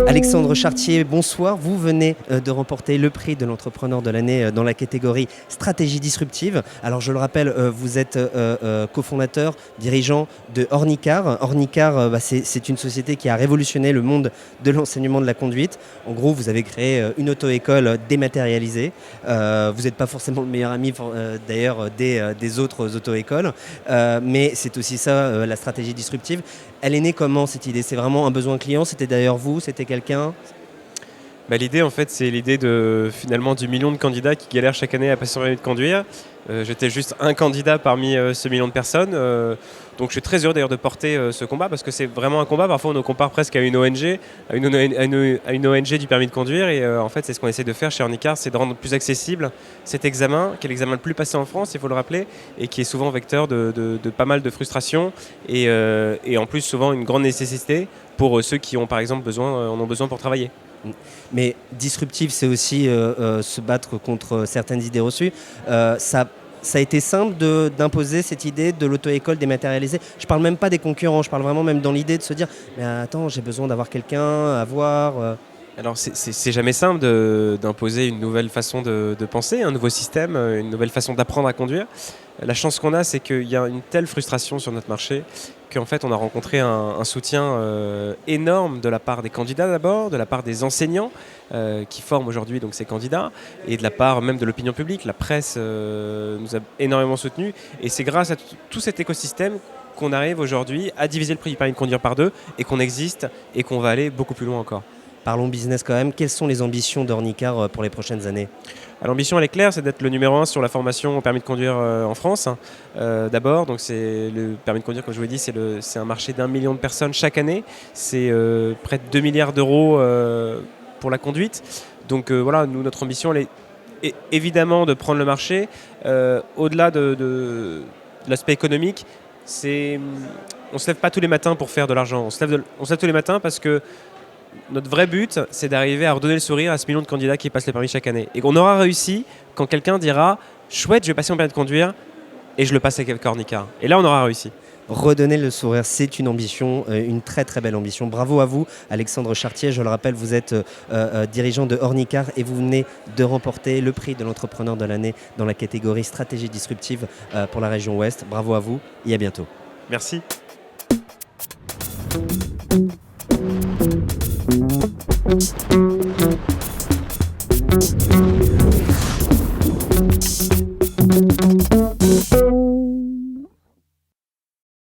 Alexandre Chartier, bonsoir. Vous venez de remporter le prix de l'entrepreneur de l'année dans la catégorie stratégie disruptive. Alors je le rappelle, vous êtes cofondateur, dirigeant de Ornicar. Ornicar, c'est une société qui a révolutionné le monde de l'enseignement de la conduite. En gros, vous avez créé une auto-école dématérialisée. Vous n'êtes pas forcément le meilleur ami d'ailleurs des autres auto-écoles, mais c'est aussi ça la stratégie disruptive. Elle est née comment cette idée? C'est vraiment un besoin client? C'était d'ailleurs vous? C'était quelqu'un? L'idée, en fait, c'est l'idée finalement du million de candidats qui galèrent chaque année à passer son permis de conduire. J'étais juste un candidat parmi ce million de personnes. Donc je suis très heureux d'ailleurs de porter ce combat parce que c'est vraiment un combat. Parfois on nous compare presque à une ONG, à une ONG du permis de conduire. Et en fait, c'est ce qu'on essaie de faire chez Ornicar, c'est de rendre plus accessible cet examen, qui est l'examen le plus passé en France, il faut le rappeler, et qui est souvent vecteur de pas mal de frustration et en plus souvent une grande nécessité pour ceux qui ont par exemple en ont besoin pour travailler. Mais disruptif, c'est aussi se battre contre certaines idées reçues. Ça a été simple d'imposer cette idée de l'auto-école dématérialisée. Je ne parle même pas des concurrents, je parle vraiment même dans l'idée de se dire « Mais attends, j'ai besoin d'avoir quelqu'un, à voir… » Alors c'est jamais simple d'imposer une nouvelle façon de penser, un nouveau système, une nouvelle façon d'apprendre à conduire. La chance qu'on a, c'est qu'il y a une telle frustration sur notre marché qu'en fait on a rencontré un soutien énorme de la part des candidats d'abord, de la part des enseignants qui forment aujourd'hui donc ces candidats, et de la part même de l'opinion publique. La presse nous a énormément soutenus, et c'est grâce à tout cet écosystème qu'on arrive aujourd'hui à diviser le prix du permis de conduire par deux, et qu'on existe et qu'on va aller beaucoup plus loin encore. Parlons business quand même. Quelles sont les ambitions d'Ornicar pour les prochaines années? L'ambition, elle est claire, c'est d'être le numéro 1 sur la formation au permis de conduire en France. D'abord, donc c'est le permis de conduire, comme je vous l'ai dit, c'est un marché d'1 million de personnes chaque année. C'est près de 2 milliards d'euros pour la conduite. Donc voilà, nous, notre ambition, elle est évidemment de prendre le marché. Au-delà de l'aspect économique, on ne se lève pas tous les matins pour faire de l'argent. On se lève tous les matins parce que notre vrai but, c'est d'arriver à redonner le sourire à ce million de candidats qui passent le permis chaque année. Et qu'on aura réussi quand quelqu'un dira « Chouette, je vais passer mon permis de conduire et je le passe avec Ornicar ». Et là, on aura réussi. Redonner le sourire, c'est une ambition, une très très belle ambition. Bravo à vous, Alexandre Chartier. Je le rappelle, vous êtes dirigeant de Ornicar et vous venez de remporter le prix de l'entrepreneur de l'année dans la catégorie stratégie disruptive pour la région Ouest. Bravo à vous et à bientôt. Merci. Thank you.